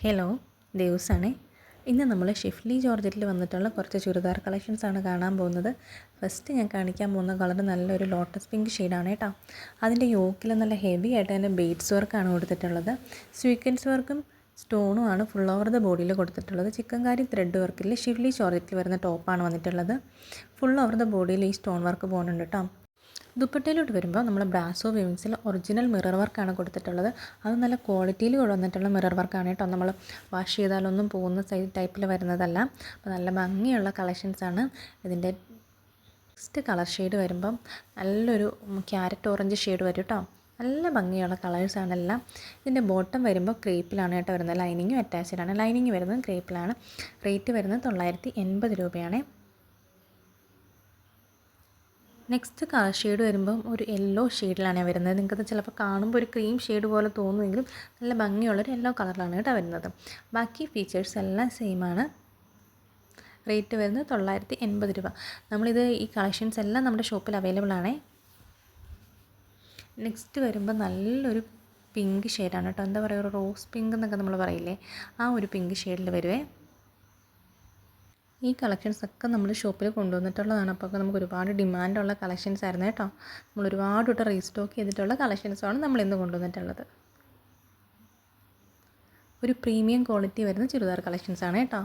Hello, ദേവ്സാണേ. ഇന്ന് നമ്മൾ Schiffli ജോർജറ്റിൽ വന്നിട്ടുള്ള കുറച്ച് ചുരിദാർ കളക്ഷൻസാണ് കാണാൻ പോകുന്നത്. ഫസ്റ്റ് ഞാൻ കാണിക്കാൻ പോകുന്ന കളർ നല്ലൊരു ലോട്ടസ് പിങ്ക് ഷെയ്ഡാണ് കേട്ടോ. അതിൻ്റെ യോക്കിൽ നല്ല ഹെവി ആയിട്ട് തന്നെ ബീഡ്സ് വർക്കാണ് കൊടുത്തിട്ടുള്ളത്. സ്വീക്വൻസ് വർക്കും സ്റ്റോണും ആണ് ഫുൾ ഓവർ ദ ബോഡിയിൽ കൊടുത്തിട്ടുള്ളത്. ചിക്കൻകാരി ത്രെഡ് വർക്കിൽ ഷിഫ്ലി ജോർജറ്റിൽ വരുന്ന ടോപ്പാണ് വന്നിട്ടുള്ളത്. ഫുൾ ഓവർ ദ ബോഡിയിൽ ഈ സ്റ്റോൺ വർക്ക് പോകുന്നുണ്ട് കേട്ടോ. ദുപ്പട്ടയിലോട്ട് വരുമ്പോൾ നമ്മൾ ബ്രാസോ വീവിങ്സിൽ ഒറിജിനൽ മിറർ വർക്കാണ് കൊടുത്തിട്ടുള്ളത്. അത് നല്ല ക്വാളിറ്റിയിൽ കൊണ്ടുവന്നിട്ടുള്ള മിറർ വർക്കാണ് കേട്ടോ. നമ്മൾ വാഷ് ചെയ്താലൊന്നും പോകുന്ന ടൈപ്പിൽ വരുന്നതല്ല. അപ്പോൾ നല്ല ഭംഗിയുള്ള കളക്ഷൻസാണ്. ഇതിൻ്റെ നെക്സ്റ്റ് കളർ ഷെയ്ഡ് വരുമ്പം നല്ലൊരു ക്യാരറ്റ് ഓറഞ്ച് ഷെയ്ഡ് വരും കേട്ടോ. നല്ല ഭംഗിയുള്ള കളേഴ്സാണ് എല്ലാം. ഇതിൻ്റെ ബോട്ടം വരുമ്പോൾ ക്രേപ്പിലാണ് കേട്ടോ വരുന്നത്. ലൈനിങ്ങും അറ്റാച്ച്ഡാണ്. ലൈനിങ് വരുന്നത് ക്രേപ്പിലാണ്. റേറ്റ് വരുന്നത് 980 രൂപയാണ്. നെക്സ്റ്റ് കളർ ഷെയ്ഡ് വരുമ്പം ഒരു യെല്ലോ ഷെയ്ഡിലാണ് വരുന്നത്. നിങ്ങൾക്കത് ചിലപ്പോൾ കാണുമ്പോൾ ഒരു ക്രീം ഷെയ്ഡ് പോലെ തോന്നുമെങ്കിലും നല്ല ഭംഗിയുള്ളൊരു യെല്ലോ കളറിലാണ് കേട്ടോ വരുന്നത്. ബാക്കി ഫീച്ചേഴ്സ് എല്ലാം സെയിമാണ്. റേറ്റ് വരുന്നത് 980 രൂപ. നമ്മളിത് ഈ കളക്ഷൻസ് എല്ലാം നമ്മുടെ ഷോപ്പിൽ അവൈലബിൾ ആണേ. നെക്സ്റ്റ് വരുമ്പോൾ നല്ലൊരു പിങ്ക് ഷെയ്ഡാണ് കേട്ടോ. എന്താ പറയുക, ഒരു റോസ് പിങ്ക് എന്നൊക്കെ നമ്മൾ പറയില്ലേ, ആ ഒരു പിങ്ക് ഷെയ്ഡിൽ വരുവേ. ഈ കളക്ഷൻസൊക്കെ നമ്മൾ ഷോപ്പിൽ കൊണ്ടുവന്നിട്ടുള്ളതാണ്. അപ്പോൾ നമുക്ക് ഒരുപാട് ഡിമാൻഡുള്ള കളക്ഷൻസ് ആയിരുന്നു കേട്ടോ. നമ്മൾ ഒരുപാട് തൊട്ട് റീസ്റ്റോക്ക് ചെയ്തിട്ടുള്ള കളക്ഷൻസാണ് നമ്മൾ ഇന്ന് കൊണ്ടുവന്നിട്ടുള്ളത്. ഒരു പ്രീമിയം ക്വാളിറ്റി വരുന്ന ചുരിദാർ കളക്ഷൻസാണ് കേട്ടോ.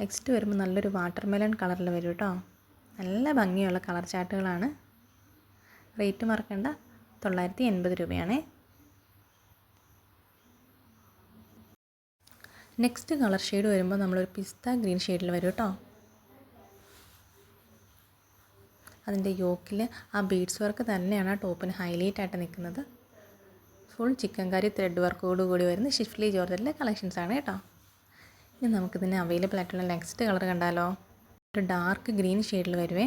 നെക്സ്റ്റ് വരുമ്പോൾ നല്ലൊരു വാട്ടർ മെലൺ കളറിൽ വരും കേട്ടോ. നല്ല ഭംഗിയുള്ള കളർ ചാർട്ടുകളാണ്. റേറ്റ് മറക്കണ്ട, 980 രൂപയാണേ. നെക്സ്റ്റ് കളർ ഷെയ്ഡ് വരുമ്പോൾ നമ്മളൊരു പിസ്ത ഗ്രീൻ ഷെയ്ഡിൽ വരും കേട്ടോ. അതിൻ്റെ യോക്കിൽ ആ ബീഡ്സ് വർക്ക് തന്നെയാണ് ആ ടോപ്പിന് ഹൈലൈറ്റ് ആയിട്ട് നിൽക്കുന്നത്. ഫുൾ ചിക്കൻകാരി ത്രെഡ് വർക്കോടുകൂടി വരുന്ന ഷിഫ്ലി ജോർജറ്റിലെ കളക്ഷൻസാണ് കേട്ടോ. ഇനി നമുക്കിതിന് അവൈലബിൾ ആയിട്ടുള്ള നെക്സ്റ്റ് കളർ കണ്ടാലോ. ഒരു ഡാർക്ക് ഗ്രീൻ ഷെയ്ഡിൽ വരുവേ.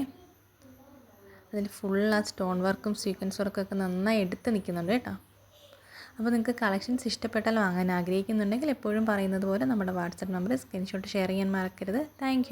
അതിൽ ഫുൾ ആ സ്റ്റോൺ വർക്കും സീക്വൻസ് വർക്കൊക്കെ നന്നായി എടുത്ത് നിൽക്കുന്നുണ്ട് കേട്ടോ. അപ്പോൾ നിങ്ങൾക്ക് കളക്ഷൻസ് ഇഷ്ടപ്പെട്ടാൽ വാങ്ങാൻ ആഗ്രഹിക്കുന്നുണ്ടെങ്കിൽ എപ്പോഴും പറയുന്നത് പോലെ നമ്മുടെ വാട്സപ്പ് നമ്പർ സ്ക്രീൻഷോട്ട് ഷെയർ ചെയ്യാൻ മറക്കരുത്. താങ്ക്